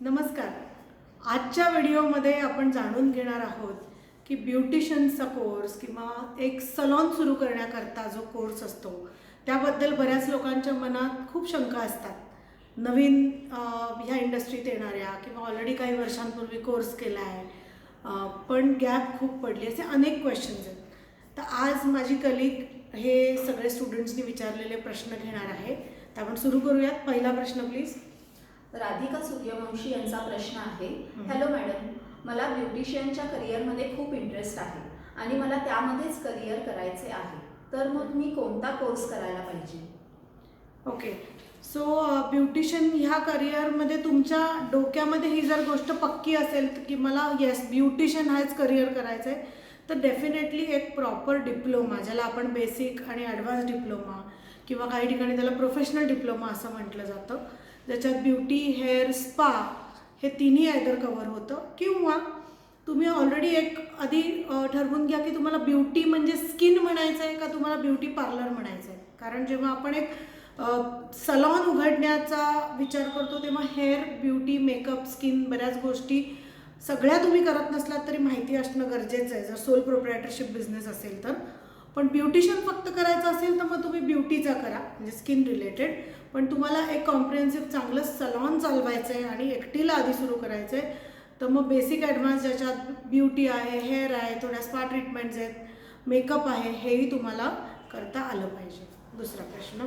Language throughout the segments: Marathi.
नमस्कार. आजच्या व्हिडिओमध्ये आपण जाणून घेणार आहोत की ब्युटिशियनचा कोर्स किंवा एक सलॉन सुरू करण्याकरता जो कोर्स असतो त्याबद्दल बऱ्याच लोकांच्या मनात खूप शंका असतात. नवीन ह्या इंडस्ट्रीत येणाऱ्या किंवा ऑलरेडी काही वर्षांपूर्वी कोर्स केला आहे पण गॅप खूप पडली, असे अनेक क्वेश्चन्स आहेत. तर आज माझी कलिग हे सगळे स्टुडंट्सनी विचारलेले प्रश्न घेणार आहे. तर आपण सुरू करूयात. पहिला प्रश्न प्लीज. राधिका सूर्यवंशी यांचा प्रश्न आहे. हॅलो मॅडम, मला ब्युटिशियनच्या करिअरमध्ये खूप इंटरेस्ट आहे आणि मला त्यामध्येच करिअर करायचे आहे, तर मग मी कोणता कोर्स करायला पाहिजे? ओके, सो ब्युटिशियन ह्या करिअरमध्ये तुमच्या डोक्यामध्ये ही जर गोष्ट पक्की असेल की मला येस ब्युटिशियन हाच करिअर करायचं आहे, तर डेफिनेटली एक प्रॉपर डिप्लोमा, ज्याला आपण बेसिक आणि ॲडव्हान्स डिप्लोमा किंवा काही ठिकाणी त्याला प्रोफेशनल डिप्लोमा असं म्हटलं जातं, ज्याच्यात ब्युटी, हेअर, स्पा हे तिन्ही आयदर कवर होतं. किंवा तुम्ही ऑलरेडी एक आधी ठरवून घ्या की तुम्हाला ब्युटी म्हणजे स्किन म्हणायचं आहे का तुम्हाला ब्युटी पार्लर म्हणायचं आहे. कारण जेव्हा आपण एक सलॉन उघडण्याचा विचार करतो तेव्हा हेअर, ब्युटी, मेकअप, स्किन बऱ्याच गोष्टी सगळ्या तुम्ही करत नसलात तरी माहिती असणं गरजेचं आहे, जर सोल प्रोप्रायटरशिप बिझनेस असेल तर. पण ब्युटिशियन फक्त करायचं असेल तर मग तुम्ही ब्युटीचा करा, म्हणजे स्किन रिलेटेड. पण तुम्हाला एक कॉम्प्रिहेन्सिव्ह चांगलं सलॉन चालवायचं आहे आणि एकटीला आधी सुरू करायचं आहे, तर मग बेसिक ॲडव्हान्स ज्याच्यात ब्युटी आहे, हेअर आहे, थोड्या स्पा ट्रीटमेंट्स आहेत, मेकअप आहे, हेही तुम्हाला करता आलं पाहिजे. दुसरा प्रश्न.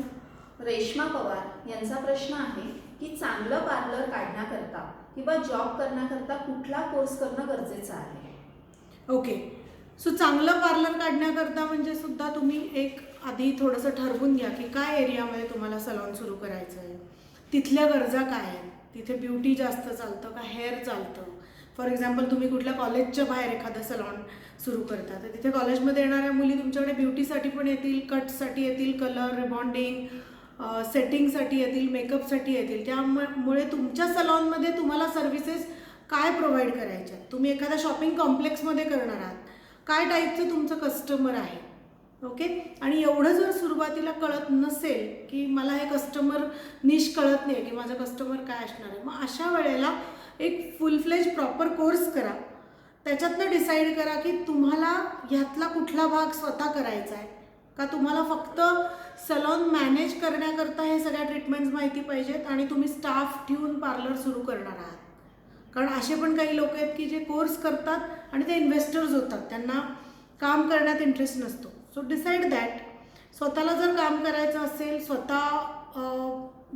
रेश्मा पवार यांचा प्रश्न आहे की चांगलं पार्लर काढण्याकरता किंवा जॉब करण्याकरता कुठला कोर्स करणं गरजेचं आहे? ओके, सो चांगलं पार्लर काढण्याकरता म्हणजे सुद्धा तुम्ही एक आधी थोडंसं ठरवून घ्या की काय एरियामध्ये तुम्हाला सलॉन सुरू करायचं आहे, तिथल्या गरजा काय आहेत, तिथे ब्युटी जास्त चालतं का हेअर चालतं. फॉर एक्झाम्पल तुम्ही कुठल्या कॉलेजच्या बाहेर एखादं सलॉन सुरू करता तर तिथे कॉलेजमध्ये येणाऱ्या मुली तुमच्याकडे ब्युटीसाठी पण येतील, कटसाठी येतील, कलर, रिबॉन्डिंग, सेटिंगसाठी येतील, मेकअपसाठी येतील. त्यामुळे तुमच्या सलॉनमध्ये तुम्हाला सर्व्हिसेस काय प्रोव्हाइड करायच्या, तुम्ही एखाद्या शॉपिंग कॉम्प्लेक्समध्ये करणार आहात, काय टाईपचं तुमचं कस्टमर आहे. ओके, आणि एवढं जर सुरुवातीला कळत नसेल की मला हे कस्टमर निश कळत नाही की माझं कस्टमर काय असणार आहे, मग अशा वेळेला एक फुल फ्लेज प्रॉपर कोर्स करा. त्याच्यातनं डिसाईड करा की तुम्हाला ह्यातला कुठला भाग स्वतः करायचा आहे का तुम्हाला फक्त सलॉन मॅनेज करण्याकरता हे सगळ्या ट्रीटमेंट्स माहिती पाहिजेत आणि तुम्ही स्टाफ ठेवून पार्लर सुरू करणार आहात. कारण असे पण काही लोक आहेत की जे कोर्स करतात आणि ते इन्व्हेस्टर्स होतात, त्यांना काम करण्यात इंटरेस्ट नसतो. So decide that. स्वतःला जर काम करायचं असेल,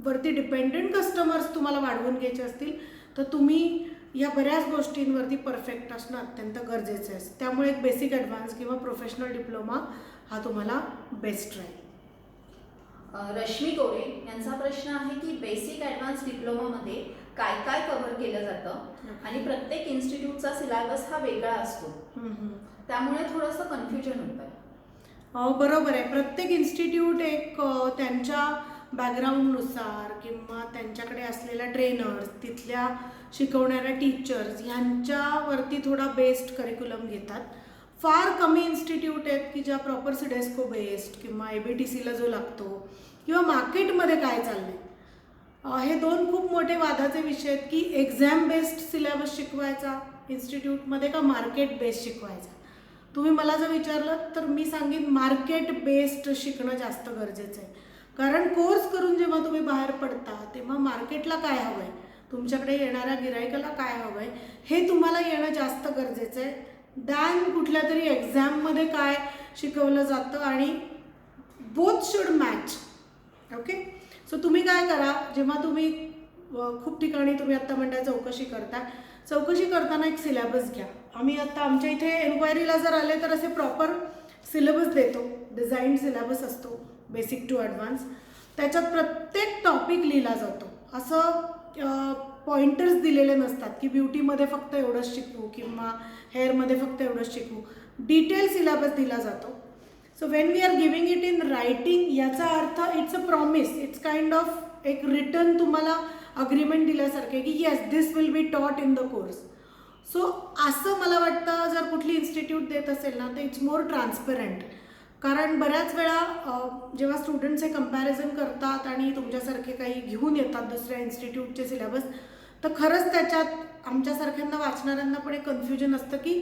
वरती डिपेंडंट कस्टमर्स तुम्हाला वाढवून घ्यायचे असतील तर तुम्ही या बऱ्याच गोष्टींवरती परफेक्ट असणं अत्यंत गरजेचं आहे. त्यामुळे एक बेसिक ॲडव्हान्स किंवा प्रोफेशनल डिप्लोमा हा तुम्हाला बेस्ट राहील. रश्मी कोरे यांचा प्रश्न आहे की बेसिक ॲडव्हान्स डिप्लोमामध्ये काय काय कव्हर केलं जातं आणि प्रत्येक इन्स्टिट्यूटचा सिलेबस हा वेगळा असतो, त्यामुळे थोडंसं कन्फ्युजन होतं. बरोबर आहे. प्रत्येक इन्स्टिट्यूट एक त्यांच्या बॅकग्राऊंडनुसार किंवा त्यांच्याकडे असलेल्या ट्रेनर्स, तिथल्या शिकवणाऱ्या टीचर्स ह्यांच्यावरती थोडा बेस्ड करिक्युलम घेतात. फार कमी इन्स्टिट्यूट आहेत की ज्या प्रॉपर सिडेस्को बेस्ड किंवा ABTCला जो लागतो किंवा मार्केटमध्ये काय चाललं आहे, हे दोन खूप मोठे वादाचे विषय आहेत की एक्झाम बेस्ड सिलेबस शिकवायचा इन्स्टिट्यूटमध्ये का मार्केट बेस्ड शिकवायचा. तुम्ही मला जर विचारलं तर मी सांगेन मार्केट बेस्ड शिकणं जास्त गरजेचं आहे. कारण कोर्स करून जेव्हा तुम्ही बाहेर पडता तेव्हा मार्केटला काय हवं आहे, तुमच्याकडे येणाऱ्या गिराईकाला काय हवं आहे, हे तुम्हाला येणं जास्त गरजेचं आहे दॅन कुठल्या तरी एक्झाममध्ये काय शिकवलं जातं. आणि both should match. Okay, so तुम्ही काय करा, जेव्हा तुम्ही खूप ठिकाणी तुम्ही आत्ता म्हणता चौकशी करता, चौकशी करताना एक सिलेबस घ्या. आम्ही आत्ता आमच्या इथे एन्क्वायरीला जर आले तर असे प्रॉपर सिलेबस देतो. डिझाईन सिलेबस असतो बेसिक टू ॲडव्हान्स. त्याच्यात प्रत्येक टॉपिक लिहिला जातो. असं पॉइंटर्स दिलेले नसतात की ब्युटीमध्ये फक्त एवढंच शिकवू किंवा हेअरमध्ये फक्त एवढंच शिकवू. डिटेल सिलेबस दिला जातो. So when we are giving it in writing, याचा अर्थ it's a promise, it's kind of एक रिटर्न तुम्हाला अग्रीमेंट दिल्यासारखे की yes this will be taught in the course. So असं मला वाटतं जर कुठली इन्स्टिट्यूट देत असेल ना तर इट्स मोर ट्रान्सपरंट. कारण बऱ्याच वेळा जेव्हा स्टुडंट्स हे कंपॅरिझन करतात आणि तुमच्यासारखे काही घेऊन येतात दुसऱ्या इन्स्टिट्यूटचे सिलेबस, तर खरंच त्याच्यात आमच्यासारख्यांना वाचणाऱ्यांना पण एक कन्फ्युजन असतं की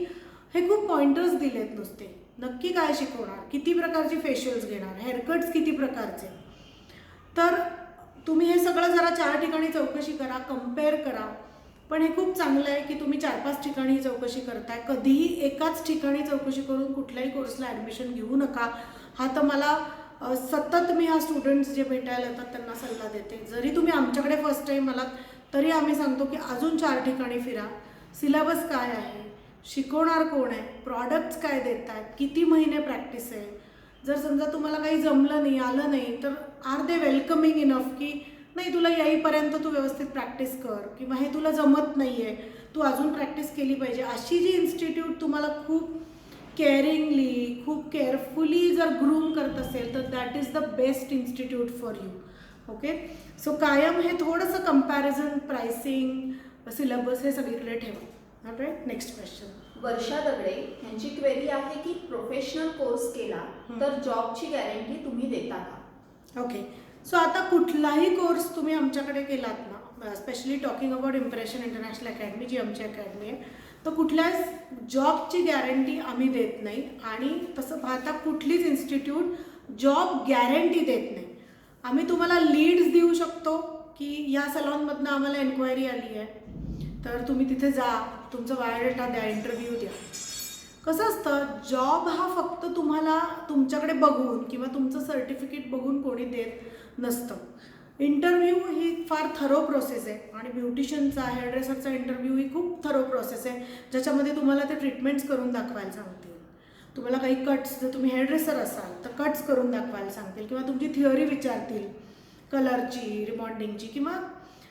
हे खूप पॉइंटर्स दिलेत नुसते, नक्की काय शिकवणार, किती प्रकारची फेशियल्स घेणार, हेअरकट्स किती प्रकारचे. तर तुम्ही हे सगळं जरा 4 ठिकाणी चौकशी करा, कम्पेअर करा. पण हे खूप चांगलं आहे की तुम्ही 4-5 ठिकाणी चौकशी करताय. कधीही एकाच ठिकाणी चौकशी करून कुठल्याही कोर्सला ॲडमिशन घेऊ नका. हा तर मला सतत मी हा स्टुडंट्स जे भेटायला येतात त्यांना सल्ला देते. जरी तुम्ही आमच्याकडे फर्स्ट टाईम आलात तरी आम्ही सांगतो की अजून 4 ठिकाणी फिरा. सिलेबस काय आहे, शिकवणार कोण आहे, प्रॉडक्ट्स काय देत आहेत, किती महिने प्रॅक्टिस आहे. जर समजा तुम्हाला काही जमलं नाही, आलं नाही, तर आर दे वेलकमिंग इनफ की नाही तुला येईपर्यंत तू व्यवस्थित प्रॅक्टिस कर, किंवा हे तुला जमत नाही आहे, तू अजून प्रॅक्टिस केली पाहिजे. अशी जी इन्स्टिट्यूट तुम्हाला खूप केअरिंगली, खूप केअरफुली जर ग्रूम करत असेल तर that is the best institute for you. Okay, so कायम हे थोडंसं कम्पॅरिझन, प्राइसिंग, सिलेबस हे सगळीकडे ठेवा. Right, next question. Varsha Dagde यांची क्वेरी आहे की प्रोफेशनल कोर्स केला तर जॉबची गॅरंटी तुम्ही देता का? ओके, सो आता कुठलाही कोर्स तुम्ही आमच्याकडे केलात ना, specially talking about impression international academy जी आमची अकॅडमी आहे, तर कुठल्याच जॉबची गॅरंटी आम्ही देत नाही. आणि तसं पाहता कुठलीच इन्स्टिट्यूट जॉब गॅरंटी देत नाही. आम्ही तुम्हाला लीड्स देऊ शकतो की या सलॉनमधनं आम्हाला एन्क्वायरी आली आहे तर तुम्ही तिथे जा, तुमचं बायोडेटा द्या, इंटरव्ह्यू द्या. कसं असतं, जॉब हा फक्त तुम्हाला तुमच्याकडे बघून किंवा तुमचं सर्टिफिकेट बघून कोणी देत नसतं. इंटरव्ह्यू ही फार थरो प्रोसेस आहे. आणि ब्युटिशियनचा, हेअरड्रेसरचा इंटरव्ह्यू ही खूप थरो प्रोसेस आहे, ज्याच्यामध्ये तुम्हाला ते ट्रीटमेंट्स करून दाखवायला सांगतील. तुम्हाला काही कट्स, जर तुम्ही हेअरड्रेसर असाल तर कट्स करून दाखवायला सांगतील, किंवा तुमची थिअरी विचारतील कलरची, रिबॉन्डिंगची, किंवा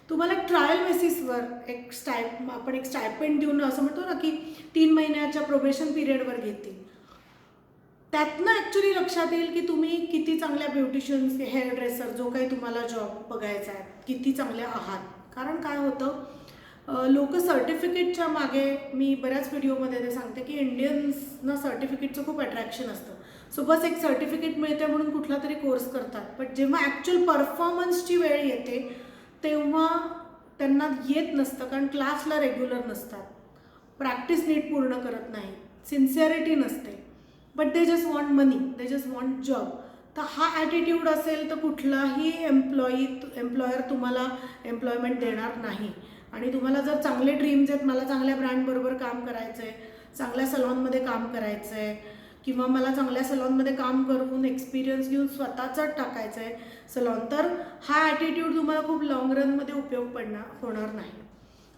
तुम्हाला ट्रायल बेसिसवर आपण एक स्टायपेंड देऊन असं म्हणतो ना की 3 महिन्याच्या प्रोबेशन पिरियडवर घेतील. त्यातनं ॲक्च्युली लक्षात येईल की तुम्ही किती चांगल्या ब्युटिशियन्स, हेअरड्रेसर, जो काही तुम्हाला जॉब बघायचा आहे, किती चांगल्या आहात. कारण काय होतं, लोक सर्टिफिकेटच्या मागे, मी बऱ्याच व्हिडिओमध्ये ते सांगते की इंडियन्सना सर्टिफिकेटचं खूप अट्रॅक्शन असतं. सो बस एक सर्टिफिकेट मिळते म्हणून कुठला तरी कोर्स करतात. बट जेव्हा ॲक्च्युअल परफॉर्मन्सची वेळ येते तेव्हा त्यांना येत नसतं, कारण क्लासला रेग्युलर नसतात, प्रॅक्टिस नीट पूर्ण करत नाही, सिन्सिअरिटी नसते. But they just want money, they just want job. तर हा ॲटिट्यूड असेल तर कुठलाही एम्प्लॉयर तुम्हाला एम्प्लॉयमेंट देणार नाही. आणि तुम्हाला जर चांगले ड्रीम्स आहेत, मला चांगल्या ब्रँडबरोबर काम करायचं आहे, चांगल्या सलॉनमध्ये काम करायचं आहे, किंवा मला चांगल्या सलॉनमध्ये काम करून एक्सपिरियन्स घेऊन स्वतःचाच टाकायचं आहे सलॉन, तर हा ॲटिट्यूड तुम्हाला खूप लाँग रनमध्ये उपयोग होणार नाही.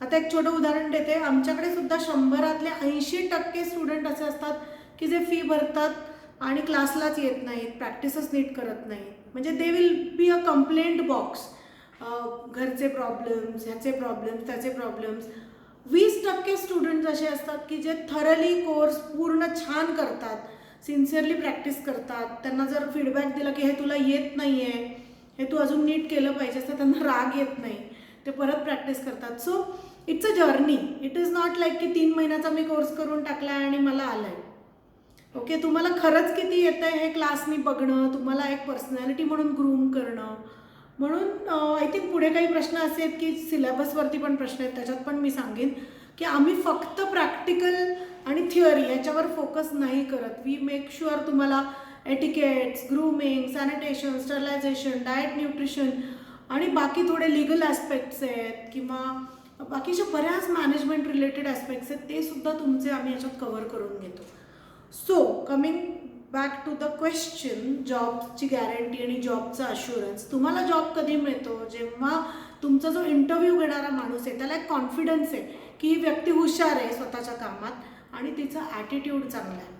आता एक छोटं उदाहरण देते. आमच्याकडे सुद्धा 100रातले 80% स्टुडंट असे असतात की जे फी भरतात आणि क्लासलाच येत नाहीत, प्रॅक्टिसच नीट करत नाहीत. म्हणजे they will be a complaint box. घरचे प्रॉब्लेम्स, ह्याचे प्रॉब्लेम्स, त्याचे प्रॉब्लेम्स. 20% स्टुडंट्स असे असतात की जे थरली कोर्स पूर्ण छान करतात, सिन्सिअरली प्रॅक्टिस करतात. त्यांना जर फीडबॅक दिला की हे तुला येत नाही आहे, हे तू अजून नीट केलं पाहिजेस, तर त्यांना राग येत नाही, ते परत प्रॅक्टिस करतात. So it's a journey. It is not like की 3 महिन्याचा मी कोर्स करून टाकला आहे आणि मला आलं आहे. ओके, तुम्हाला खरंच किती येतं आहे हे क्लासनी बघणं, तुम्हाला एक पर्सनॅलिटी म्हणून ग्रूम करणं. म्हणून आय थिंक पुढे काही प्रश्न असे आहेत की सिलेबसवरती पण प्रश्न आहेत, त्याच्यात पण मी सांगेन की आम्ही फक्त प्रॅक्टिकल आणि थिअरी याच्यावर फोकस नाही करत. वी मेक शुअर तुम्हाला etiquettes, grooming, sanitation, sterilisation, diet, nutrition आणि बाकी थोडे लिगल ॲस्पेक्ट्स आहेत किंवा बाकीच्या बऱ्याच मॅनेजमेंट रिलेटेड ॲस्पेक्ट्स आहेत, ते सुद्धा तुमचे आम्ही याच्यात कव्हर करून घेतो. So coming back to the question, जॉबची गॅरंटी आणि जॉबचा अश्युरन्स. तुम्हाला जॉब कधी मिळतो, जेव्हा तुमचा जो इंटरव्ह्यू घेणारा माणूस आहे त्याला एक कॉन्फिडन्स आहे की ही व्यक्ती हुशार आहे स्वतःच्या कामात आणि तिचा ॲटिट्यूड चांगला आहे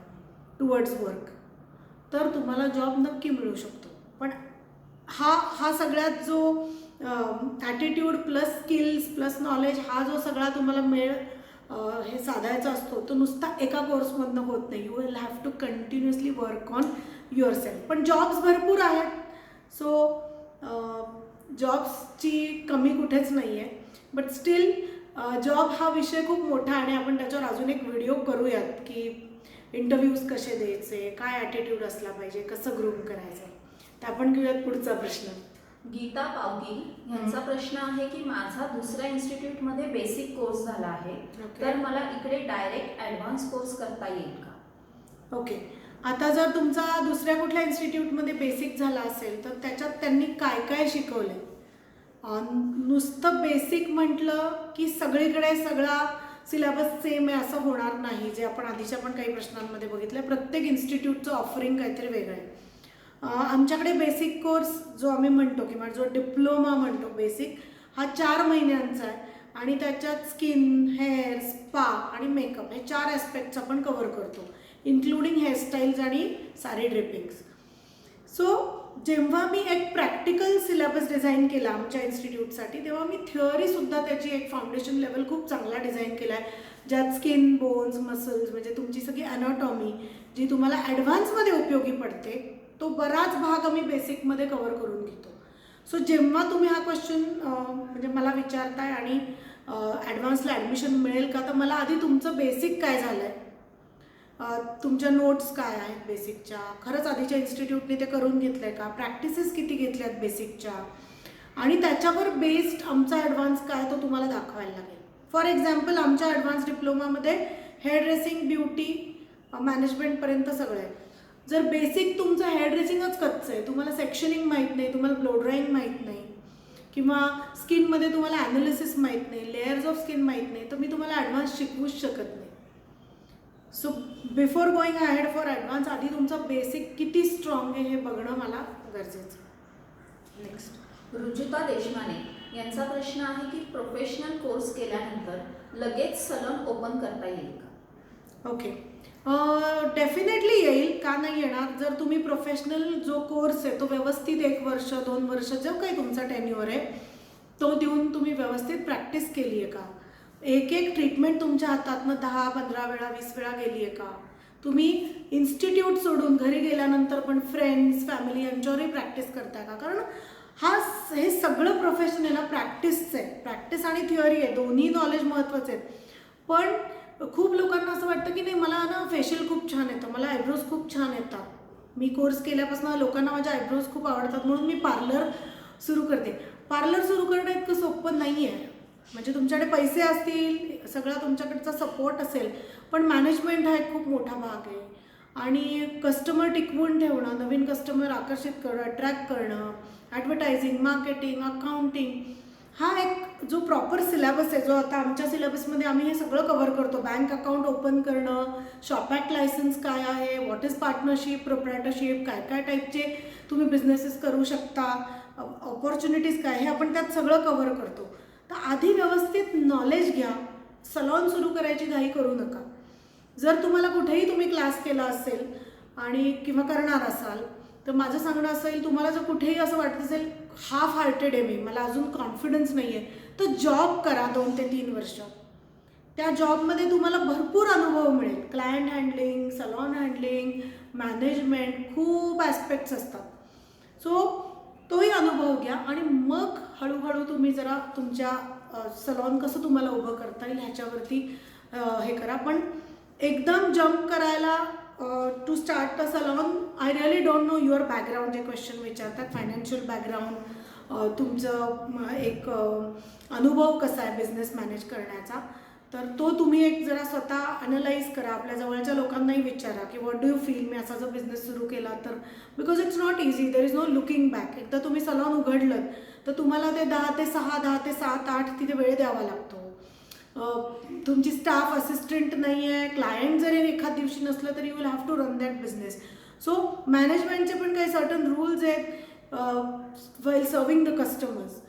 टुवर्ड्स वर्क, तर तुम्हाला जॉब नक्की मिळू शकतो. पण हा सगळ्यात जो attitude plus skills plus knowledge, हा जो सगळा तुम्हाला हे साधायचा असतो तो नुसता एका कोर्समधनं होत नाही. You will have to continuously work on yourself. पण जॉब्स भरपूर आहेत, सो जॉब्सची कमी कुठेच नाही आहे. बट स्टील जॉब हा विषय खूप मोठा आणि आपण त्याच्यावर अजून एक व्हिडिओ करूयात की इंटरव्ह्यूज कसे द्यायचे, काय ॲटिट्यूड असला पाहिजे, कसं ग्रूम करायचं. तर आपण घेऊयात पुढचा प्रश्न. गीता पावगी यांचा प्रश्न आहे की माझा दुसऱ्या इन्स्टिट्यूटमध्ये बेसिक कोर्स झाला आहे, तर मला इकडे डायरेक्ट ॲडव्हान्स कोर्स करता येईल का? ओके, आता जर तुमचा दुसऱ्या कुठल्या इन्स्टिट्यूटमध्ये बेसिक झाला असेल तर त्याच्यात त्यांनी काय काय शिकवले? नुसतं बेसिक म्हटलं की सगळीकडे सगळा सिलेबस सेम आहे असं होणार नाही. जे आपण आधीच्या पण काही प्रश्नांमध्ये बघितलं, प्रत्येक इन्स्टिट्यूटचं ऑफरिंग काहीतरी वेगळं आहे. आमच्याकडे बेसिक कोर्स जो आम्ही म्हणतो किंवा जो डिप्लोमा म्हणतो बेसिक, हा 4 महिन्यांचा आहे आणि त्याच्यात स्किन, हेअर, स्पा आणि मेकअप हे 4 ॲस्पेक्ट्स आपण कव्हर करतो, इन्क्लुडिंग हेअरस्टाईल्स आणि साडी ड्रेपिंग्स. सो जेव्हा मी एक प्रॅक्टिकल सिलेबस डिझाईन केला आमच्या इन्स्टिट्यूटसाठी, तेव्हा मी थिअरीसुद्धा त्याची एक फाउंडेशन लेवल खूप चांगला डिझाईन केला आहे, ज्यात स्किन, बोन्स, मसल्स म्हणजे तुमची सगळी ॲनाटॉमी जी तुम्हाला ॲडव्हान्समध्ये उपयोगी पडते, तो बराच भाग आम्ही बेसिकमध्ये कव्हर करून घेतो. सो जेव्हा तुम्ही हा क्वेश्चन म्हणजे मला विचारताय आणि ॲडव्हान्सला ॲडमिशन मिळेल का, तर मला आधी तुमचं बेसिक काय झालं आहे, तुमच्या नोट्स काय आहेत बेसिकच्या, खरंच आधीच्या इन्स्टिट्यूटने ते करून घेतलं आहे का, प्रॅक्टिसेस किती घेतल्या आहेत बेसिकच्या, आणि त्याच्यावर बेस्ड आमचा ॲडव्हान्स काय तो तुम्हाला दाखवायला लागेल. फॉर एक्झाम्पल, आमच्या ॲडव्हान्स डिप्लोमामध्ये हेअर ड्रेसिंग, ब्युटी मॅनेजमेंटपर्यंत सगळं आहे. जर बेसिक तुमचं हेअर ड्रेसिंगच कच्चं आहे, तुम्हाला सेक्शनिंग माहीत नाही, तुम्हाला ब्लो ड्राईंग माहीत नाही, किंवा स्किनमध्ये तुम्हाला ॲनालिसिस माहीत नाही, लेयर्स ऑफ स्किन माहीत नाही, तर मी तुम्हाला ॲडव्हान्स शिकवूच शकत नाही. So before going ahead for advance, आधी तुमचा बेसिक किती स्ट्रॉंग आहे हे बघणं मला गरजेचं. नेक्स्ट, रुजुता देशमाने यांचा प्रश्न आहे की प्रोफेशनल कोर्स केल्यानंतर लगेच सलून ओपन करता येईल का? ओके, डेफिनेटली येईल, का नाही येणार. जर तुम्ही प्रोफेशनल जो कोर्स आहे तो व्यवस्थित 1 वर्ष 2 वर्ष जो काही तुमचा टेन्युअर आहे तो देऊन तुम्ही व्यवस्थित प्रॅक्टिस केली आहे का, एक ट्रीटमेंट तुमच्या हातातनं 10-15 वेळा 20 वेळा गेली आहे का, तुम्ही इन्स्टिट्यूट सोडून घरी गेल्यानंतर पण फ्रेंड्स, फॅमिली यांच्यावरही प्रॅक्टिस करताय का, कारण हे सगळं प्रोफेशन आहे ना प्रॅक्टिसचं आहे. प्रॅक्टिस आणि थिअरी आहे, दोन्ही नॉलेज महत्त्वाचे आहेत. पण खूप लोकांना असं वाटतं की नाही, मला ना फेशियल खूप छान येतं, मला आयब्रोज खूप छान येतात, मी कोर्स केल्यापासून लोकांना माझ्या आयब्रोज खूप आवडतात म्हणून मी पार्लर सुरू करते. पार्लर सुरू करणं इतकं सोपं नाही आहे. म्हणजे तुमच्याकडे पैसे असतील, सगळा तुमच्याकडचा सपोर्ट असेल, पण मॅनेजमेंट हा एक खूप मोठा भाग आहे. आणि कस्टमर टिकवून ठेवणं, नवीन कस्टमर आकर्षित करणं, अट्रॅक्ट करणं, ॲडव्हर्टायझिंग, मार्केटिंग, अकाउंटिंग, हा एक जो प्रॉपर सिलेबस आहे, जो आता आमच्या सिलेबसमध्ये आम्ही हे सगळं कव्हर करतो. बँक अकाउंट ओपन करणं, शॉप ॲक्ट लायसन्स काय आहे, व्हॉट इज पार्टनरशिप, प्रोप्रायटरशिप, काय काय टाईपचे तुम्ही बिझनेसेस करू शकता, ऑपॉर्च्युनिटीज काय, हे आपण त्यात सगळं कव्हर करतो. तर आधी व्यवस्थित नॉलेज घ्या, सलॉन सुरू करायची घाई करू नका. जर तुम्हाला कुठेही तुम्ही क्लास केला असेल आणि किंवा करणार असाल, तर माझं सांगणं असेल, तुम्हाला जर कुठेही असं वाटत असेल हाफ हार्टेड आहे मी, मला अजून कॉन्फिडन्स नाही आहे, तर जॉब करा 2 ते 3 वर्ष. त्या जॉबमध्ये तुम्हाला भरपूर अनुभव मिळेल. Client handling, salon handling, management, खूप ॲस्पेक्ट्स असतात. सो तोही अनुभव घ्या आणि मग हळूहळू तुम्ही जरा तुमच्या सलॉन कसं तुम्हाला उभं करता येईल ह्याच्यावरती हे करा. पण एकदम जम्प करायला to start a salon, I really don't know your background, जे क्वेश्चन विचारतात, फायनान्शियल बॅकग्राऊंड, तुमचं एक अनुभव कसा आहे बिझनेस मॅनेज करण्याचा, तर तो तुम्ही एक जरा स्वतः अनलाइज करा. आपल्या जवळच्या लोकांनाही विचारा की व्हॉट डू यू फील, मी असा जर बिझनेस सुरू केला तर, because it's not easy, there is no looking back. एकदा तुम्ही सलॉन उघडलं तर तुम्हाला ते 10 ते 6, 10 ते 7, 8 तिथे वेळ द्यावा लागतो. तुमची स्टाफ असिस्टंट नाही आहे, क्लायंट जरी एखाद दिवशी नसलं तरी you will have to run that business. So मॅनेजमेंटचे पण काही सर्टन रूल्स आहेत well serving the customers.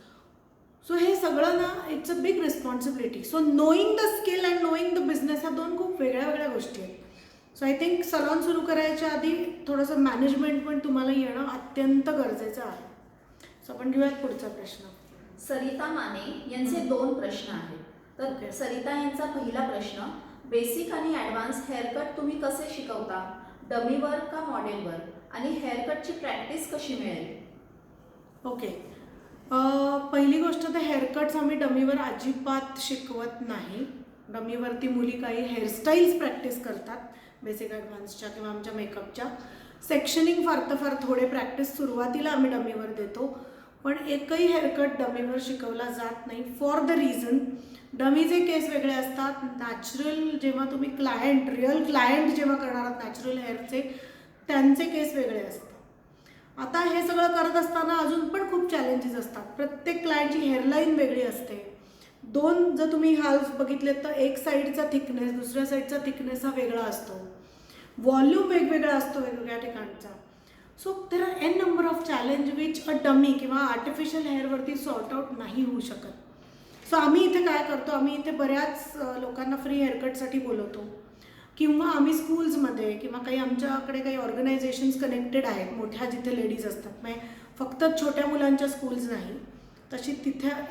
So हे सगळं ना it's a big responsibility. So knowing the skill and knowing the business ह्या 2 खूप वेगळ्या वेगळ्या गोष्टी आहेत. सो आय थिंक सलॉन सुरू करायच्या आधी थोडंसं मॅनेजमेंट पण तुम्हाला येणं अत्यंत गरजेचं आहे. सो आपण घेऊयात पुढचा प्रश्न. सरिता माने यांचे 2 प्रश्न आहेत. तर सरिता यांचा पहिला प्रश्न, बेसिक आणि ॲडव्हान्स हेअरकट तुम्ही कसे शिकवता, डमीवर का मॉडेलवर, आणि हेअरकटची प्रॅक्टिस कशी मिळेल? ओके, पहिली गोष्ट तर हेअरकट्स आम्ही डमीवर अजिबात शिकवत नाही. डमीवरती मुली काही हेअरस्टाईल्स प्रॅक्टिस करतात बेसिक ॲडव्हान्सच्या किंवा आमच्या मेकअपच्या. सेक्शनिंग फार तर फार थोडे प्रॅक्टिस सुरुवातीला आम्ही डमीवर देतो. पण एकही हेअरकट डमीवर शिकवला जात नाही फॉर द रिझन डमीचे केस वेगळे असतात. नॅचरल जेव्हा तुम्ही रिअल क्लायंट जेव्हा करणार आहात नॅचरल हेअरचे, त्यांचे केस वेगळे असतात. आता हे सगळं करत असताना अजून पण खूप चॅलेंजेस असतात. प्रत्येक क्लायंटची हेअरलाईन वेगळी असते. जर तुम्ही हाल्स बघितले तर एक साईडचा थिकनेस दुसऱ्या साईडचा थिकनेस हा वेगळा असतो. व्हॉल्यूम वेगवेगळा असतो वेगवेगळ्या ठिकाणचा. So there are an number of challenge which a dummy किंवा आर्टिफिशियल हेअरवरती सॉर्ट आउट नाही होऊ शकत. सो आम्ही इथे काय करतो, आम्ही इथे बऱ्याच लोकांना फ्री हेअरकटसाठी बोलवतो किंवा आम्ही स्कूल्समध्ये किंवा काही आमच्याकडे काही ऑर्गनायझेशन्स कनेक्टेड आहेत मोठ्या जिथे लेडीज असतात, म्हणजे फक्त छोट्या मुलांच्या स्कूल्स नाही, तशी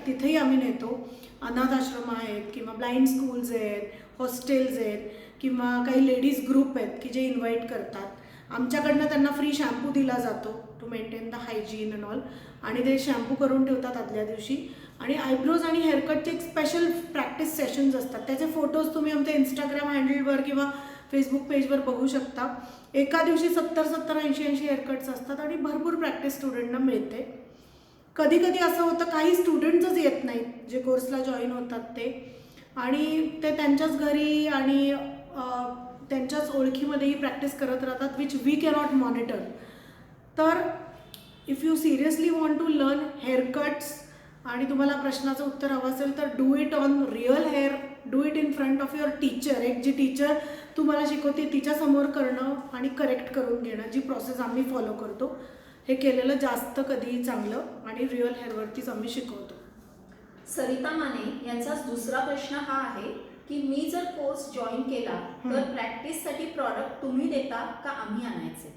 तिथेही आम्ही नेतो. अनाथ आश्रम आहेत किंवा ब्लाइंड स्कूल्स आहेत, हॉस्टेल्स आहेत किंवा काही लेडीज ग्रुप आहेत की जे इन्व्हाइट करतात. आमच्याकडनं त्यांना फ्री शॅम्पू दिला जातो to maintain the hygiene and all, आणि ते शॅम्पू करून ठेवतात आदल्या दिवशी. आणि आयब्रोज आणि हेअरकटचे एक स्पेशल प्रॅक्टिस सेशन्स असतात. त्याचे फोटोज तुम्ही आमच्या इंस्टाग्राम हँडलवर किंवा फेसबुक पेजवर बघू शकता. एका दिवशी 70 80 हेअरकट्स असतात आणि भरपूर प्रॅक्टिस स्टुडंटना मिळते. कधी कधी असं होतं काही स्टुडंट्सच येत नाहीत जे कोर्सला जॉईन होतात ते, आणि ते त्यांच्याच घरी आणि त्यांच्याच ओळखीमध्येही प्रॅक्टिस करत राहतात विच वी कॅनॉट मॉनिटर. तर if you seriously want to learn haircuts आणि तुम्हाला प्रश्नाचं उत्तर हवं असेल तर do it on real hair, do it in front of your teacher. एक जी टीचर तुम्हाला शिकवते तिच्यासमोर करणं आणि करेक्ट करून घेणं, जी प्रोसेस आम्ही फॉलो करतो, हे केलेलं जास्त कधीही चांगलं आणि रिअल हेअरवरतीच आम्ही शिकवतो. सरिता माने यांचा दुसरा प्रश्न हा आहे की मी जर कोर्स जॉईन केला तर प्रॅक्टिससाठी प्रॉडक्ट तुम्ही देता का आम्ही आणायचे?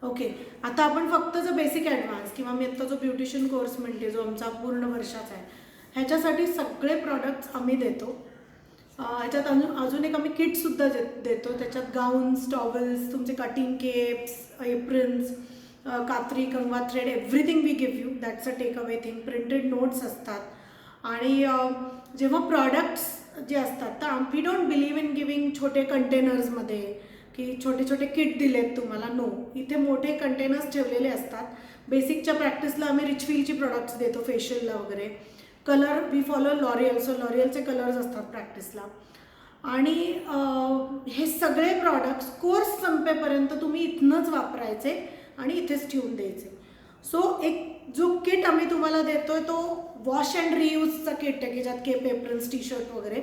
ओके, आता आपण फक्त जो बेसिक ॲडव्हान्स किंवा मी आत्ता जो ब्युटिशियन कोर्स म्हणते जो आमचा पूर्ण वर्षाचा आहे, ह्याच्यासाठी सगळे प्रॉडक्ट्स आम्ही देतो. ह्याच्यात अजून एक आम्ही किटसुद्धा देतो. त्याच्यात गाऊन्स, टॉवेल्स, तुमचे कटिंग केप्स, एप्रिन्स, कात्री, कंगवा, thread, everything we give you. That's a take away thing. Printed notes असतात. आणि जेव्हा प्रॉडक्ट्स जे असतात तर we don't believe in giving छोटे कंटेनर्समध्ये की छोटे छोटे किट दिलेत तुम्हाला. नो, इथे मोठे कंटेनर्स ठेवलेले असतात. बेसिकच्या प्रॅक्टिसला आम्ही रिचफिलची प्रॉडक्ट्स देतो, फेशियलला वगैरे. Colour we follow L'Oreal, so लॉरियलचे कलर्स असतात प्रॅक्टिसला. आणि हे सगळे प्रॉडक्ट्स कोर्स संपेपर्यंत तुम्ही इथनंच वापरायचे आणि इथेच ठेवून द्यायचे. सो एक जो किट आम्ही तुम्हाला देतोय तो वॉश अँड रियूजचा किट आहे की ज्यात केप, एप्रन्स, टी शर्ट वगैरे,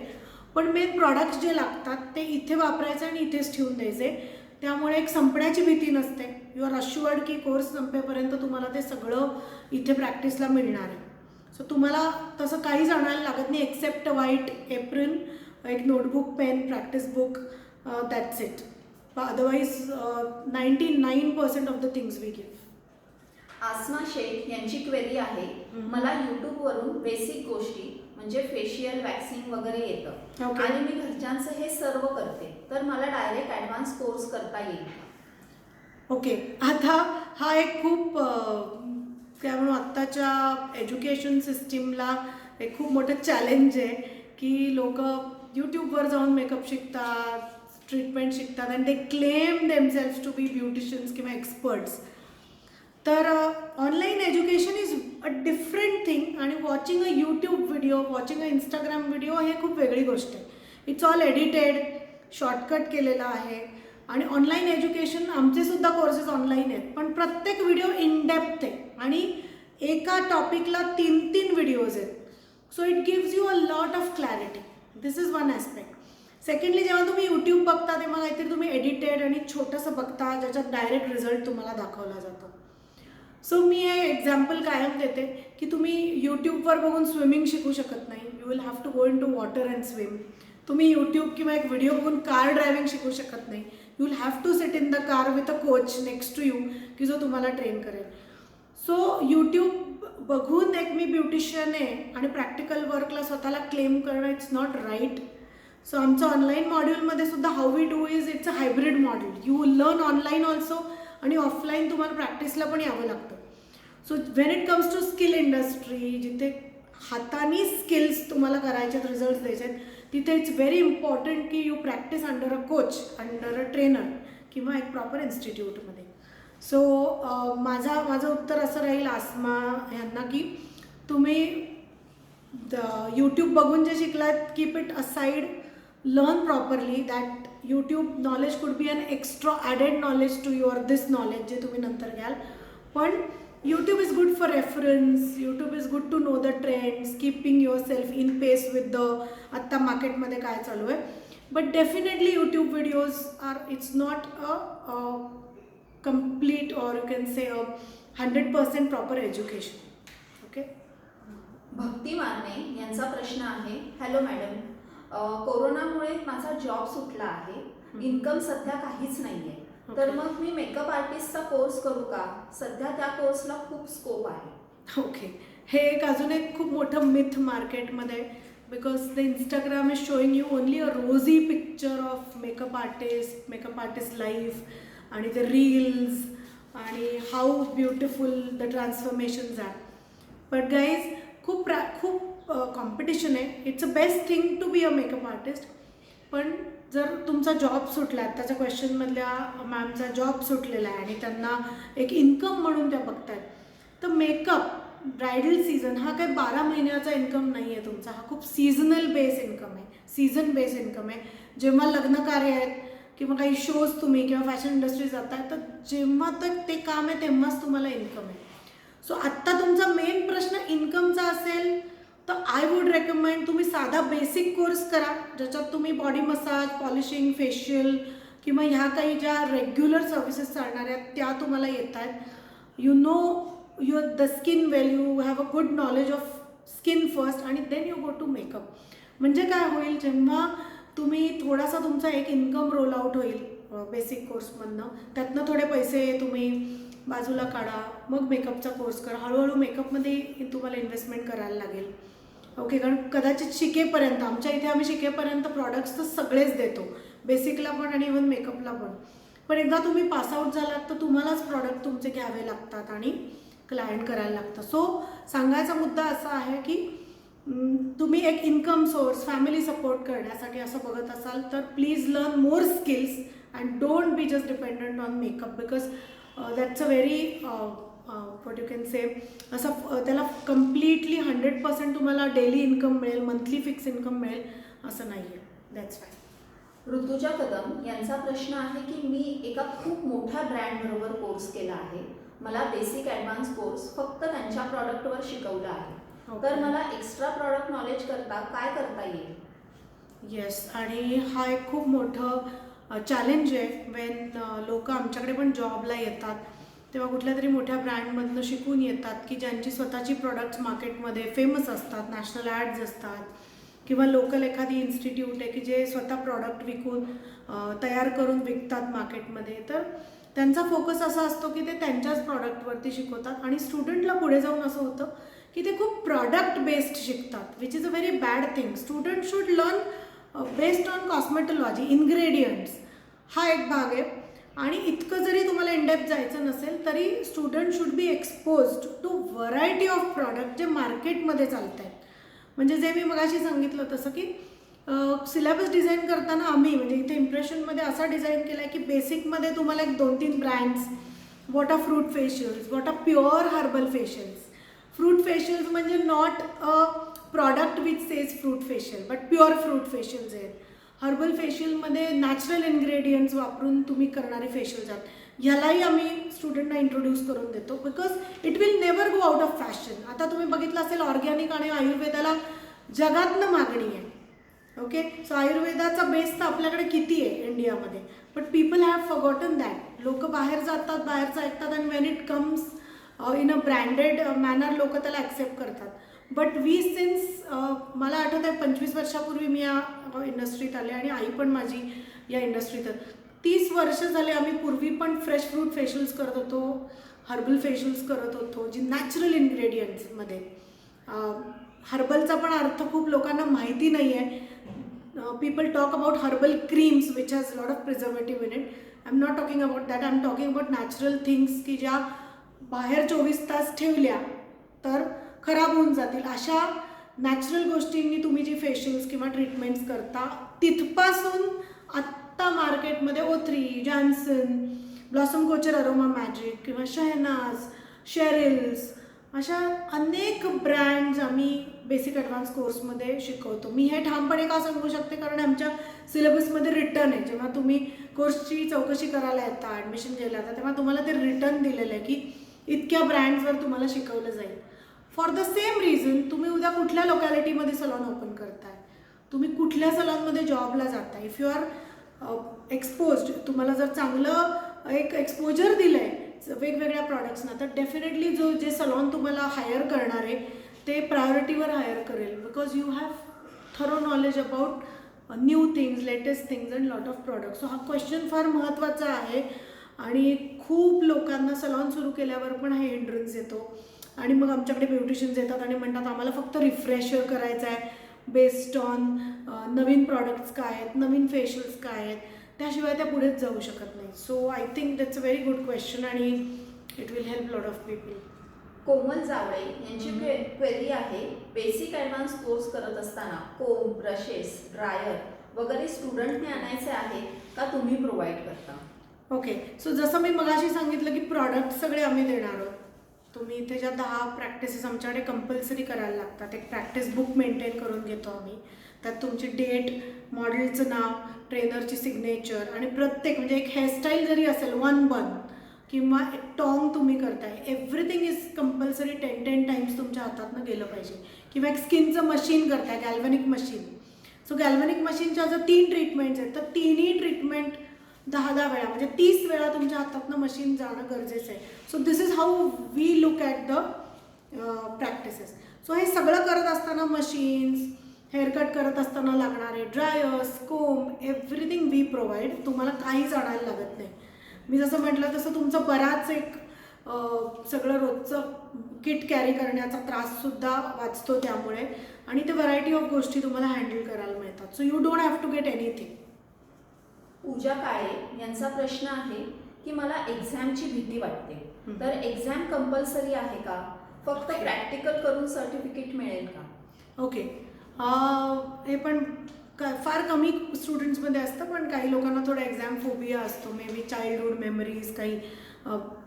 पण मेन प्रॉडक्ट्स जे लागतात ते इथे वापरायचे आणि इथेच ठेवून द्यायचे. त्यामुळे एक संपण्याची भीती नसते. यू आर अश्युअर्ड की कोर्स संपेपर्यंत तुम्हाला ते सगळं इथे प्रॅक्टिसला मिळणार आहे. सो तुम्हाला तसं काहीच आणायला लागत नाही एक्सेप्ट व्हाईट एप्रिल, एक notebook, pen, practice book, that's it. Otherwise 99% of the things we give. Asma Shaikh यांची क्वेरी आहे, मला यूट्यूबवरून बेसिक गोष्टी म्हणजे फेशियल, वॅक्सिंग वगैरे येतं आणि मी घरच्यांचं हे सर्व करते, तर मला डायरेक्ट ॲडव्हान्स कोर्स करता येईल का? ओके, आता हा एक खूप काय म्हणू आत्ताच्या एज्युकेशन सिस्टीमला एक खूप मोठं चॅलेंज आहे की लोक यूट्यूबवर जाऊन मेकअप शिकतात, ट्रीटमेंट शिकतात and they claim themselves to be beauticians किंवा एक्सपर्ट्स. तर online education is a different thing आणि watching a YouTube video, watching a Instagram video हे खूप वेगळी गोष्ट आहे. इट्स ऑल एडिटेड, शॉर्टकट केलेलं आहे. आणि ऑनलाईन एज्युकेशन, आमचेसुद्धा कोर्सेस ऑनलाईन आहेत, पण प्रत्येक व्हिडिओ इन डेप्थ आहे आणि एका टॉपिकला 3 व्हिडिओज आहेत. So it gives you a lot of clarity. This is one aspect. Secondly, जेव्हा तुम्ही यूट्यूब बघता तेव्हा काहीतरी तुम्ही एडिटेड आणि छोटंसं बघता ज्याच्यात डायरेक्ट रिझल्ट तुम्हाला दाखवला जातो. सो मी हे एक्झाम्पल कायम देते की तुम्ही यूट्यूबवर बघून स्विमिंग शिकू शकत नाही. You will have to go in to water and swim. तुम्ही यूट्यूब किंवा एक व्हिडिओ बघून कार ड्रायव्हिंग शिकू शकत नाही. You will have to sit in the car with a coach next to you की जो तुम्हाला ट्रेन करेल. सो यूट्यूब बघून एक मी ब्युटिशियन आहे आणि प्रॅक्टिकल वर्कला स्वतःला क्लेम करणं इट्स नॉट राईट. सो आमचं ऑनलाईन मॉड्यूलमध्ये सुद्धा how we do is it's a hybrid module. You learn online also आणि ऑफलाईन तुम्हाला प्रॅक्टिसला पण यावं लागतं. So when it comes to skill industry, जिथे हाताने स्किल्स तुम्हाला करायचे आहेत, रिझल्ट्स द्यायचे आहेत, तिथे इट्स व्हेरी इम्पॉर्टंट की you practice under a coach, under a trainer किंवा एक प्रॉपर इन्स्टिट्यूटमध्ये. सो माझं उत्तर असं राहील आसमा यांना की तुम्ही यूट्यूब बघून जे शिकलात keep it aside, learn properly. That YouTube knowledge could be an extra added knowledge to your this knowledge जे तुम्ही नंतर घ्याल. पण YouTube is good for reference, YouTube is good to know the trends, keeping yourself in pace with the आत्ता मार्केटमध्ये काय चालू आहे. But definitely YouTube videos are, it's not a complete or you can say a 100% proper education. Okay. भक्ती मारणे यांचा प्रश्न आहे, हॅलो मॅडम, कोरोनामुळे माझा जॉब सुटला आहे, इन्कम सध्या काहीच नाहीये, तर मग मी मेकअप आर्टिस्टचा कोर्स करू का? सध्या त्या कोर्सला खूप स्कोप आहे. ओके, हे एक अजून एक खूप मोठं मिथ मार्केटमध्ये, because the Instagram is showing you only a rosy picture of makeup artist life आणि द रील्स आणि how beautiful the transformations are. But guys खूप कॉम्पिटिशन आहे. It's a best thing to be a makeup artist. पण जर तुमचा जॉब सुटला, त्याच्या क्वेश्चनमधल्या मॅमचा जॉब सुटलेला आहे आणि त्यांना एक इन्कम म्हणून त्या बघतायत, तर मेकअप ब्रायडल सीझन हा काही 12 महिन्याचा इन्कम नाही आहे तुमचा. हा खूप सीझनल बेस इन्कम आहे, सीझन बेस इन्कम आहे. जेव्हा लग्न कार्य आहेत किंवा काही शोज तुम्ही किंवा फॅशन इंडस्ट्री जाताय, तर जेव्हा तर ते काम आहे तेव्हाच तुम्हाला इन्कम आहे. सो आत्ता तुमचा मेन प्रश्न इन्कमचा असेल तर आय वूड रेकमेंड तुम्ही साधा बेसिक कोर्स करा, ज्याच्यात तुम्ही बॉडी मसाज, पॉलिशिंग, फेशियल किंवा ह्या काही ज्या रेग्युलर सर्व्हिसेस चालणाऱ्या आहेत त्या तुम्हाला येत आहेत. You know your the skin well, you have a good knowledge of skin first आणि then you go to makeup. म्हणजे काय होईल, जेव्हा तुम्ही थोडासा तुमचा एक इन्कम रोल आउट होईल बेसिक कोर्समधनं, त्यातनं थोडे पैसे तुम्ही बाजूला काढा, मग मेकअपचा कोर्स करा. हळूहळू मेकअपमध्ये तुम्हाला इन्व्हेस्टमेंट करायला लागेल. ओके, कारण कदाचित शिकेपर्यंत, आमच्या इथे आम्ही शिकेपर्यंत प्रॉडक्ट्स तर सगळेच देतो, बेसिकला पण आणि इव्हन मेकअपला पण. पण एकदा तुम्ही पासआउट झालात तर तुम्हालाच प्रॉडक्ट तुमचे घ्यावे लागतात आणि क्लायंट करायला लागतं. सो सांगायचा मुद्दा असा आहे की तुम्ही एक इन्कम सोर्स, फॅमिली सपोर्ट करण्यासाठी असं बघत असाल तर please learn more skills and don't be just dependent on makeup, because that's a very what you can say, असं त्याला कम्प्लिटली 100% तुम्हाला डेली इन्कम मिळेल, मंथली फिक्स इन्कम मिळेल असं नाही आहे. That's why. ऋतुजा कदम यांचा प्रश्न आहे की मी एका खूप मोठ्या ब्रँडबरोबर कोर्स केला आहे, मला बेसिक ॲडव्हान्स कोर्स फक्त त्यांच्या प्रॉडक्टवर शिकवला आहे, तर मला एक्स्ट्रा प्रॉडक्ट नॉलेज करता काय करता येईल? येस, आणि हा एक खूप मोठं चॅलेंज आहे. वेन लोक आमच्याकडे पण जॉबला येतात तेव्हा कुठल्या तरी मोठ्या ब्रँडमधनं शिकून येतात की ज्यांची स्वतःची प्रॉडक्ट्स मार्केटमध्ये फेमस असतात, नॅशनल ॲड्स असतात, किंवा लोकल एखादी इन्स्टिट्यूट आहे की जे स्वतः प्रॉडक्ट विकून तयार करून विकतात मार्केटमध्ये. तर त्यांचा फोकस असा असतो की ते त्यांच्याच प्रॉडक्टवरती शिकवतात आणि स्टुडंटला पुढे जाऊन असं होतं की ते खूप प्रॉडक्ट बेस्ड शिकतात, which is a very bad thing. Student should learn based on cosmetology, ingredients, हा एक भाग आहे. आणि इतकं जरी तुम्हाला इनडेप्थ जायचं नसेल तरी student should be exposed to variety of product जे मार्केटमध्ये चालत आहेत. म्हणजे जे मी मगाशी सांगितलं तसं की सिलेबस डिझाईन करताना आम्ही म्हणजे इथे इम्प्रेशनमध्ये असा डिझाईन केला आहे की बेसिकमध्ये तुम्हाला एक 2-3 brands, what are fruit facials, what are pure herbal facials. Fruit facials म्हणजे not a product which says fruit facial, but pure fruit facials आहेत. हर्बल फेशियलमध्ये नॅचरल इन्ग्रेडियंट्स वापरून तुम्ही करणारे फेशियल्स आहेत. ह्यालाही आम्ही स्टुडंटना इंट्रोड्यूस करून देतो, because it will never go out of fashion. आता तुम्ही बघितलं असेल ऑर्गॅनिक आणि आयुर्वेदाला जगातनं मागणी आहे. ओके, सो आयुर्वेदाचा बेस तर आपल्याकडे किती आहे इंडियामध्ये, but people have forgotten that. लोक बाहेर जातात, बाहेरचं ऐकतात आणि Wien it comes in a branded manner लोक त्याला ॲक्सेप्ट करतात. बट वी सिन्स मला आठवत आहे 25 वर्षापूर्वी मी या इंडस्ट्रीत आले आणि आई पण माझी या इंडस्ट्रीत. 30 वर्ष झाले आम्ही पूर्वी पण फ्रेश फ्रूट फेशियल्स करत होतो, हर्बल फेशियल्स करत होतो, जी नॅचरल इन्ग्रेडियंट्समध्ये. हर्बलचा पण अर्थ खूप लोकांना माहिती नाही आहे. people talk about herbal creams which has a lot of preservative in it. I'm not talking about that. I'm talking about natural things की ज्या बाहेर 24 तास ठेवल्या तर खराब होऊन जातील. अशा नॅचरल गोष्टींनी तुम्ही जी फेशियल्स किंवा ट्रीटमेंट्स करता, तिथपासून आत्ता मार्केटमध्ये O3, Johnson, Blossom Kochhar aroma magic किंवा शहनाज, शेरिल्स, अशा अनेक ब्रँड्स आम्ही बेसिक ॲडव्हान्स कोर्समध्ये शिकवतो. मी हे ठामपणे का सांगू शकते, कारण आमच्या सिलेबसमध्ये रिटर्न आहे. जेव्हा तुम्ही कोर्सची चौकशी करायला येता, ॲडमिशन घ्यायला येता, तेव्हा तुम्हाला ते रिटर्न दिलेलं आहे की इतक्या ब्रँड्सवर तुम्हाला शिकवलं जाईल. फॉर द सेम रिझन तुम्ही उद्या कुठल्या लोकॅलिटीमध्ये सलॉन ओपन करताय, तुम्ही कुठल्या सलॉनमध्ये जॉबला जाताय, इफ यू आर एक्सपोज्ड, तुम्हाला जर चांगलं एक एक्सपोजर दिलं आहे वेगवेगळ्या प्रॉडक्ट्सना, तर डेफिनेटली जे सलॉन तुम्हाला हायर करणार आहे ते प्रायोरिटीवर हायर करेल, because you have thorough knowledge about new things, latest things and lot of products. So हा क्वेश्चन फार महत्त्वाचा आहे आणि खूप लोकांना सलॉन सुरू केल्यावर पण हा हिंड्रन्स येतो. आणि मग आमच्याकडे ब्युटिशियन्स येतात आणि म्हणतात आम्हाला फक्त रिफ्रेशर करायचं आहे बेस्ड ऑन नवीन प्रॉडक्ट्स काय आहेत, नवीन फेशियल्स काय आहेत, त्याशिवाय त्या पुढेच जाऊ शकत नाही. So I think that's a very good question आणि it will help lot of people. Komal Jawale यांची क्वेरी आहे, बेसिक ॲडव्हान्स कोर्स करत असताना कोम, ब्रशेस, ड्रायर वगैरे स्टुडंटने आणायचे आहेत का तुम्ही प्रोव्हाइड करता? ओके, सो जसं मी मगाशी सांगितलं की प्रॉडक्ट सगळे आम्ही देणार आहोत. तुम्ही इथे ज्या 10 प्रॅक्टिसेस आमच्याकडे कंपल्सरी करायला लागतात, एक प्रॅक्टिस बुक मेंटेन करून घेतो आम्ही. त्यात तुमची डेट, मॉडेलचं नाव, ट्रेनरची सिग्नेचर आणि प्रत्येक म्हणजे एक हेअरस्टाईल जरी असेल 1 बन किंवा एक टॉंग तुम्ही करताय, एव्हरीथिंग इज कंपल्सरी 10 टाइम्स तुमच्या हातातनं गेलं पाहिजे. किंवा एक स्किनचं मशीन करताय, गॅल्व्हॅनिक मशीन. सो गॅल्व्हॅनिक मशीनच्या जर 3 ट्रीटमेंट्स आहेत तर 3ही ट्रीटमेंट 10 वेळा म्हणजे 30 वेळा तुमच्या हातातनं मशीन जाणं गरजेचं आहे. So this is how we look at the practices. So हे सगळं करत असताना मशीन्स, हेअरकट करत असताना लागणारे dryers, comb, everything we provide. तुम्हाला काहीच आणायला लागत नाही. मी जसं म्हटलं तसं तुमचं बराच एक सगळं रोजचं किट कॅरी करण्याचा त्राससुद्धा वाचतो त्यामुळे, आणि ते व्हरायटी ऑफ गोष्टी तुम्हाला हँडल करायला मिळतात. So you don't have to get anything. Pooja Kale यांचा प्रश्न आहे की मला एक्झामची भीती वाटते, तर एक्झाम कंपल्सरी आहे का, फक्त प्रॅक्टिकल करून सर्टिफिकेट मिळेल का? ओके, हे पण फार कमी स्टुडंट्समध्ये असतं, पण काही लोकांना थोडा एक्झाम फोबिया असतो. मे बी चाइल्डहूड मेमरीज काही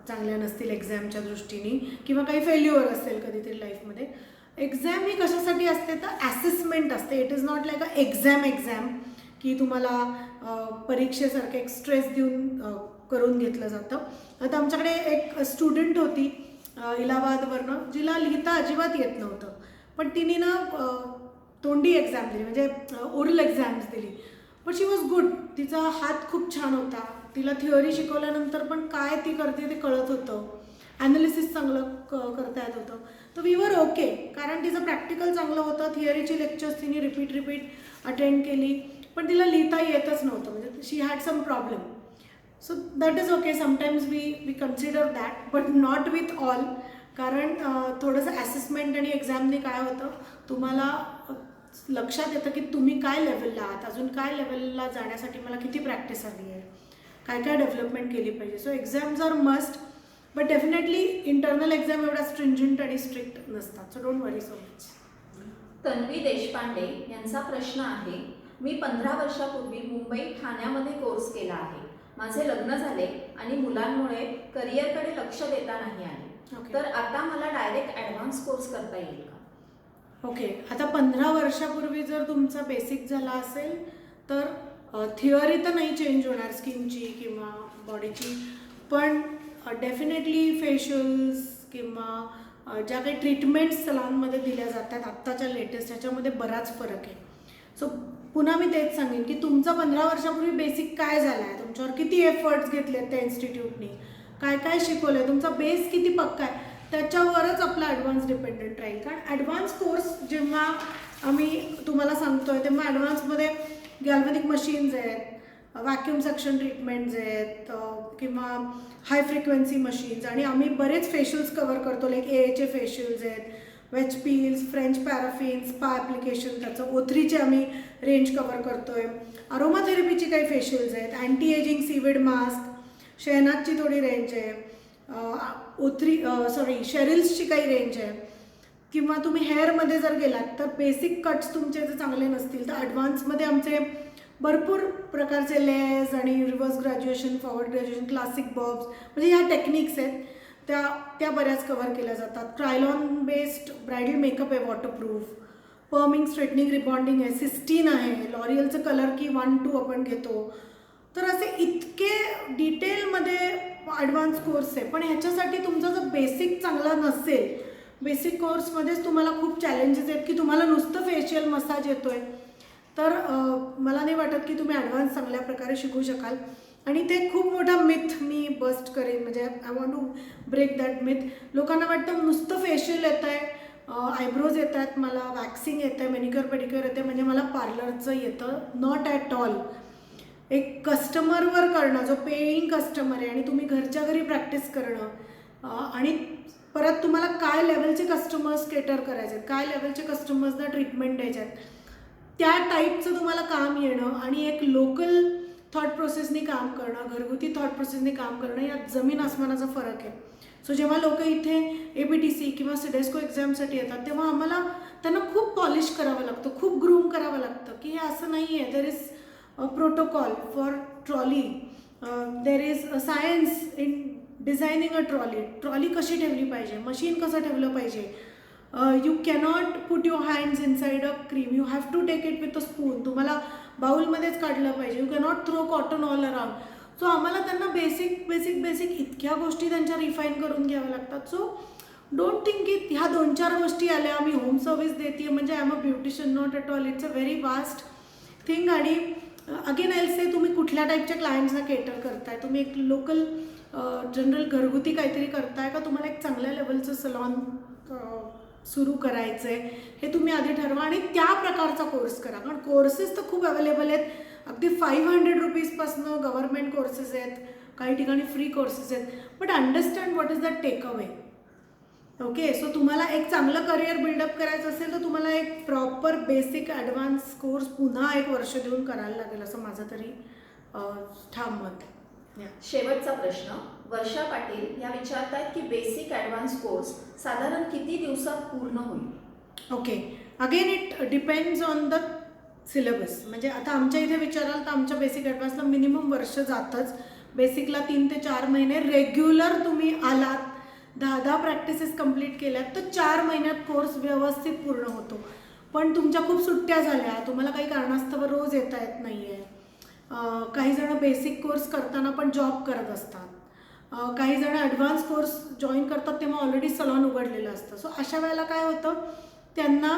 चांगल्या नसतील एक्झामच्या दृष्टीने, किंवा काही फेल्युअर असेल कधीतरी लाईफमध्ये. एक्झाम ही कशासाठी असते तर ॲसेसमेंट असते. It is not like a exam की तुम्हाला परीक्षेसारखं एक स्ट्रेस देऊन करून घेतलं जातं. आता आमच्याकडे एक स्टुडंट होती इलाहाबादवरनं, जिला लिहिता अजिबात येत नव्हतं, पण तिने ना तोंडी एक्झाम दिली, म्हणजे ओरल एक्झाम्स दिली. But she was good. तिचा हात खूप छान होता. तिला थिअरी शिकवल्यानंतर पण काय ती करते ते कळत होतं. ॲनालिसिस चांगलं करता येत होतं. तर वी वर ओके, कारण तिचं प्रॅक्टिकल चांगलं होतं. थिअरीची लेक्चर्स तिने रिपीट अटेंड केली, पण तिला लिहिता येतच नव्हतं, म्हणजे she had some problem. So that is okay. Sometimes we consider that, but not with all. कारण थोडंसं ॲसेसमेंट आणि एक्झामने काय होतं, तुम्हाला लक्षात येतं की तुम्ही काय लेवलला आहात, अजून काय लेवलला जाण्यासाठी मला किती प्रॅक्टिस हवी आहे, काय डेव्हलपमेंट केली पाहिजे. So exams are must, but definitely internal exam एवढा स्ट्रिंजंट आणि स्ट्रिक्ट नसतात. So don't worry so much. Tanvi Deshpande यांचा प्रश्न आहे, मी 15 वर्षापूर्वी मुंबई ठाण्यामध्ये कोर्स केला आहे. माझे लग्न झाले आणि मुलांमुळे करिअरकडे लक्ष देता नाही आले, तर आता मला डायरेक्ट ॲडव्हान्स कोर्स करता येईल का? ओके, आता 15 वर्षापूर्वी जर तुमचा बेसिक झाला असेल तर थिअरी तर नाही चेंज होणार स्किनची किंवा बॉडीची, पण डेफिनेटली फेशियल्स किंवा ज्या काही ट्रीटमेंट्स सलॉनमध्ये दिल्या जातात आत्ताच्या लेटेस्ट, ह्याच्यामध्ये बराच फरक आहे. सो पुन्हा मी तेच सांगेन की तुमचा 15 वर्षापूर्वी बेसिक काय झाला आहे, तुमच्यावर किती एफर्ट्स घेतलेत त्या इन्स्टिट्यूटने, काय शिकवलं आहे, तुमचा बेस किती पक्का आहे, त्याच्यावरच आपला ॲडव्हान्स डिपेंडंट राहील. कारण ॲडव्हान्स कोर्स जेव्हा आम्ही तुम्हाला सांगतो आहे तेव्हा ॲडव्हान्समध्ये गॅल्व्हॅनिक मशीन्स आहेत, व्हॅक्यूम सक्शन ट्रीटमेंट्स आहेत, किंवा हाय फ्रिक्वेन्सी मशीन्स, आणि आम्ही बरेच फेशियल्स कवर करतो. लाईक AHA फेशियल्स आहेत, veg peels, French paraffin, spa application, त्याचं O3चे आम्ही रेंज कवर करतो आहे. अरोमाथेरपीची काही फेशियल्स आहेत, अँटी एजिंग सीविड मास्क, शहनाजची थोडी रेंज आहे, शेरिल्सची काही रेंज आहे. किंवा तुम्ही हेअरमध्ये जर गेलात तर बेसिक कट्स तुमचे जर चांगले नसतील तर ॲडव्हान्समध्ये आमचे भरपूर प्रकारचे लेस आणि reverse graduation, forward graduation, classic bobs, म्हणजे ह्या टेक्निक्स आहेत त्या बऱ्याच कव्हर केल्या जातात. ट्रायलॉन बेस्ड ब्रायडल मेकअप आहे, वॉटरप्रूफ. पर्मिंग, स्ट्रेटनिंग, रिबॉन्डिंग आहे, सिस्टीन आहे, लॉरियलचं कलर की 1-2 आपण घेतो. तर असे इतके डिटेलमध्ये ॲडव्हान्स कोर्स आहे. पण ह्याच्यासाठी तुमचा जर बेसिक चांगला नसेल, बेसिक कोर्समध्येच तुम्हाला खूप चॅलेंजेस आहेत की तुम्हाला नुसतं फेशियल मसाज येतो आहे, तर मला नाही वाटत की तुम्ही ॲडव्हान्स चांगल्या प्रकारे शिकू शकाल. आणि ते खूप मोठा मिथ मी बस्ट करेन, म्हणजे I want to break that myth. लोकांना वाटतं नुसतं फेशियल येतं आहे, आयब्रोज येत आहेत, मला वॅक्सिंग येतं आहे, मेनिक्युअर पेडिक्युअर येते, म्हणजे मला पार्लरचं येतं. Not at all. एक कस्टमरवर करणं, जो पेईंग कस्टमर आहे आणि तुम्ही घरच्या घरी प्रॅक्टिस करणं, आणि परत तुम्हाला काय लेवलचे कस्टमर्स केटर करायचे आहेत, काय लेवलचे कस्टमर्सना ट्रीटमेंट द्यायचे आहेत, त्या टाईपचं तुम्हाला काम येणं आणि एक लोकल थॉट प्रोसेसनी काम करणं, घरगुती थॉट प्रोसेसनी काम करणं, यात जमीन आसमानाचा फरक आहे. सो जेव्हा लोक इथे ABTC किंवा सिडेस्को एक्झामसाठी येतात, तेव्हा आम्हाला त्यांना खूप पॉलिश करावं लागतं, खूप ग्रूम करावं लागतं की हे असं नाही आहे. There is protocol for trolley, there is science in designing a trolley कशी ठेवली पाहिजे, मशीन कसं ठेवलं पाहिजे. You cannot put your hands inside a cream, you have to take it with a spoon. तुम्हाला बाउलमध्येच काढलं पाहिजे. You cannot throw cotton all around. So आम्हाला त्यांना बेसिक इतक्या गोष्टी त्यांच्या रिफाईन करून घ्याव्या लागतात. सो डोंट थिंक की ह्या 2-4 गोष्टी आल्या, मी होम सर्व्हिस देते म्हणजे I am a beautician. Not at all. It's a very vast thing. आणि अगेन आय से, तुम्ही कुठल्या टाईपच्या क्लायंट्सना केटर करताय, तुम्ही एक लोकल जनरल घरगुती काहीतरी करताय का तुम्हाला एक चांगल्या लेवलचं सलॉन सुरू करायचं आहे, हे तुम्ही आधी ठरवा आणि त्या प्रकारचा कोर्स करा. कारण कोर्सेस तर खूप अवेलेबल आहेत. अगदी 500 रुपीजपासनं गव्हर्नमेंट कोर्सेस आहेत, काही ठिकाणी फ्री कोर्सेस आहेत. But understand what is that take away. Okay. So तुम्हाला एक चांगलं करिअर बिल्डअप करायचं असेल तर तुम्हाला एक प्रॉपर बेसिक ॲडव्हान्स कोर्स पुन्हा 1 वर्ष देऊन करायला लागेल, असं माझं तरी ठाम मत आहे. शेवटचा प्रश्न वर्षा पाटील या विचारतायत की बेसिक ॲडव्हान्स कोर्स साधारण किती दिवसात पूर्ण होईल? Okay. Again it depends on the syllabus. म्हणजे आता आमच्या इथे विचाराल तर आमच्या बेसिक ॲडव्हान्सला मिनिमम वर्ष जातच. बेसिकला 3 ते 4 महिने. रेग्युलर तुम्ही आलात, 10 प्रॅक्टिसेस कंप्लीट केल्यात तर 4 महिन्यात कोर्स व्यवस्थित पूर्ण होतो. पण तुमच्या खूप सुट्ट्या झाल्या, तुम्हाला काही कारणास्तव रोज येता येत नाही आहे, काही जण बेसिक कोर्स करताना पण जॉब करत असतात, काही जण ॲडव्हान्स कोर्स जॉईन करतात तेव्हा ऑलरेडी सलॉन उघडलेलं असतं. सो अशा वेळेला काय होतं, त्यांना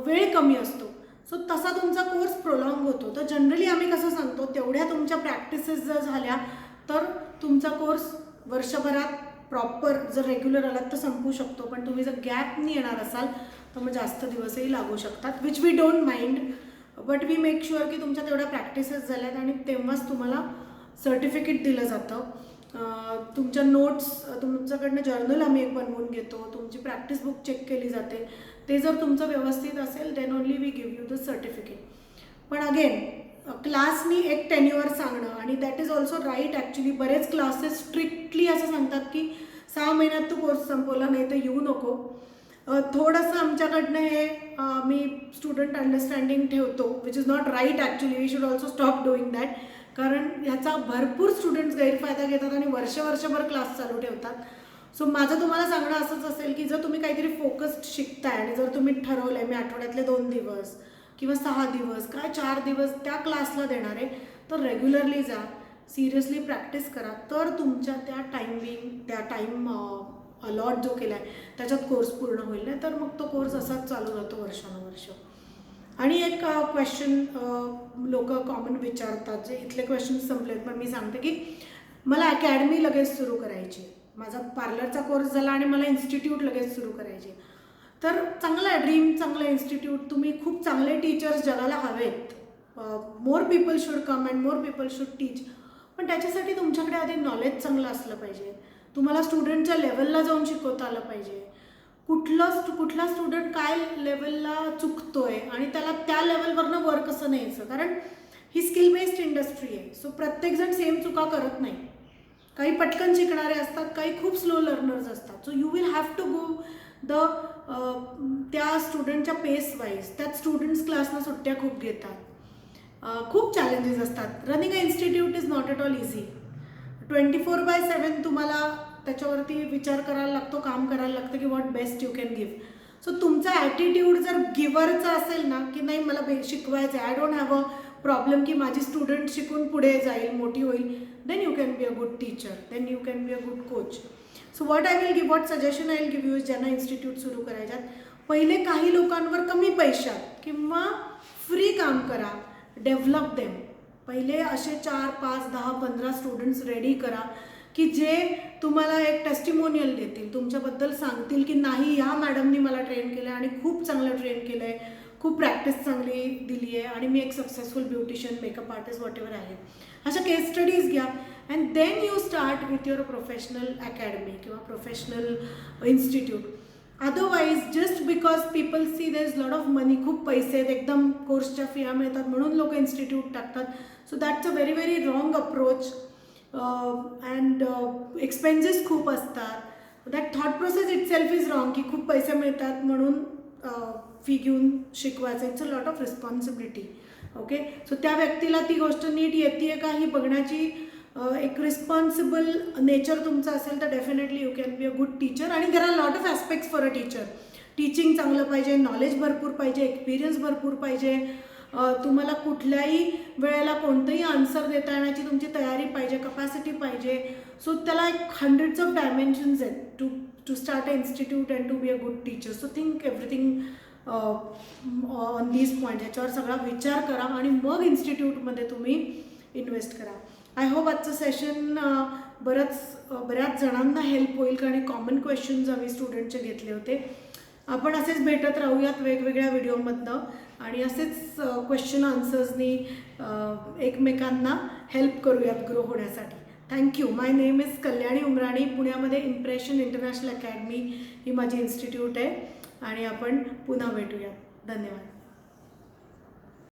वेळ कमी असतो. सो तसा तुमचा कोर्स प्रोलॉंग होतो. तर जनरली आम्ही कसं सांगतो, तेवढ्या तुमच्या प्रॅक्टिसेस जर झाल्या तर तुमचा कोर्स वर्षभरात प्रॉपर जर रेग्युलर आलात तर संपू शकतो. पण तुम्ही जर गॅपनी येणार असाल तर मग जास्त दिवसही लागू शकतात, which we don't mind. But we make sure की तुमच्या तेवढ्या प्रॅक्टिसेस झाल्यात आणि तेव्हाच तुम्हाला सर्टिफिकेट दिलं जातं. तुमच्या नोट्स, तुमच्याकडनं जर्नल आम्ही एक बनवून घेतो, तुमची प्रॅक्टिस बुक चेक केली जाते. ते जर तुमचं व्यवस्थित असेल then only we give you the certificate. पण अगेन क्लासनी एक टेन्युअर सांगणं, आणि that is also right actually. बरेच क्लासेस स्ट्रिक्टली असं सांगतात की 6 महिन्यात तू कोर्स संपवला नाही तर येऊ नको. थोडंसं आमच्याकडनं हे मी स्टुडंट अंडरस्टँडिंग ठेवतो, which is not right actually. We should also stop doing that. कारण ह्याचा भरपूर स्टुडंट्स गैरफायदा घेतात आणि वर्षभर क्लास चालू ठेवतात. सो माझं तुम्हाला सांगणं असंच असेल की जर तुम्ही काहीतरी फोकस्ड शिकताय आणि जर तुम्ही ठरवलं आहे मी आठवड्यातले 2 दिवस किंवा 6 दिवस काय 4 दिवस त्या क्लासला देणार आहे, तर रेग्युलरली जा, सिरियसली प्रॅक्टिस करा, तर तुमच्या त्या टाईम अलॉट जो केला आहे त्याच्यात कोर्स पूर्ण होईल. नाही तर मग तो कोर्स असाच चालू जातो वर्षानुवर्ष. आणि एक क्वेश्चन लोक कॉमन विचारतात, जे इथले क्वेश्चन्स संपलेत पण मी सांगते की मला अकॅडमी लगेच सुरू करायची, माझा पार्लरचा कोर्स झाला आणि मला इन्स्टिट्यूट लगेच सुरू करायची. तर चांगलं आहे, ड्रीम चांगलं इन्स्टिट्यूट, तुम्ही खूप चांगले टीचर्स जगाला हवेत. More people should come and more people should teach. पण त्याच्यासाठी तुमच्याकडे आधी नॉलेज चांगलं असलं पाहिजे. तुम्हाला स्टुडंटच्या लेवलला जाऊन शिकवता आलं पाहिजे. कुठला स्टुडंट काय लेवलला चुकतोय आणि त्याला त्या लेवलवरनं वर कसं न्यायचं. कारण ही स्किल बेस्ड इंडस्ट्री आहे. सो प्रत्येकजण सेम चुका करत नाही. काही पटकन शिकणारे असतात, काही खूप स्लो लर्नर्स असतात. So you will have to go त्या स्टुडंटच्या पेस वाईज. त्यात स्टुडंट्स क्लासना सुट्ट्या खूप घेतात. खूप चॅलेंजेस असतात. Running a institute is not at all easy. 24/7 तुम्हाला त्याच्यावरती विचार करायला लागतो, काम करायला लागतं की what best you can give. So तुमचा ॲटिट्यूड जर गिव्हरचा असेल ना, की नाही मला शिकवायचं आहे, I don't have a problem की माझी स्टुडंट शिकून पुढे जाईल, मोठी होईल, then you can be a good teacher, then you can be a good coach. So what I will give, what suggestion I will give you is ज्यांना इन्स्टिट्यूट सुरू करायच्यात, पहिले काही लोकांवर कमी पैशात किंवा फ्री काम करा, डेव्हलप देम. पहिले असे 4, 5, 10, 15 स्टुडंट्स रेडी करा की जे तुम्हाला एक टेस्टिमोनियल देतील, तुमच्याबद्दल सांगतील की नाही ह्या मॅडमनी मला ट्रेन केलं आणि खूप चांगलं ट्रेन केलं आहे, खूप प्रॅक्टिस चांगली दिली आहे आणि मी एक successful beautician, makeup artist, whatever आहे. अशा केस स्टडीज घ्या and then you start with your professional academy किंवा professional institute. Otherwise just because people see there is lot of money, खूप पैसे आहेत, एकदम कोर्सच्या फिया मिळतात म्हणून लोक इन्स्टिट्यूट टाकतात. So that's a very very wrong approach and expenses खूप असतात. That thought process it self is wrong की खूप पैसे मिळतात म्हणून फी घेऊन शिकवायचं. It's a lot of responsibility. Okay, so त्या व्यक्तीला ती गोष्ट नीट येते का ही बघण्याची एक रिस्पॉन्सिबल नेचर तुमचं असेल तर definitely you can be a good teacher. आणि there are lot of aspects for a teacher. Teaching चांगलं पाहिजे, नॉलेज भरपूर पाहिजे, एक्सपिरियन्स भरपूर पाहिजे, तुम्हाला कुठल्याही वेळेला कोणतंही आन्सर देता येण्याची तुमची तयारी पाहिजे, कपॅसिटी पाहिजे. सो त्याला एक हंड्रेड्स ऑफ डायमेन्शन्स आहेत to start a institute and to be a good teacher. So think everything on these point. याच्यावर सगळा विचार करा आणि मग इन्स्टिट्यूटमध्ये तुम्ही इन्व्हेस्ट करा. आय होप आजचं सेशन बऱ्याच जणांना हेल्प होईल कारण कॉमन क्वेश्चन्स आम्ही स्टुडंटचे घेतले होते. आपण असेच भेटत राहूयात वेगवेगळ्या व्हिडिओमधनं आणि असेच क्वेश्चन आन्सर्सनी एकमेकांना हेल्प करूयात ग्रो होण्यासाठी. Thank you. My name is Kalyani Umrani. पुण्यामध्ये इम्प्रेशन इंटरनॅशनल अकॅडमी ही माझी इन्स्टिट्यूट आहे आणि आपण पुन्हा भेटूयात. धन्यवाद.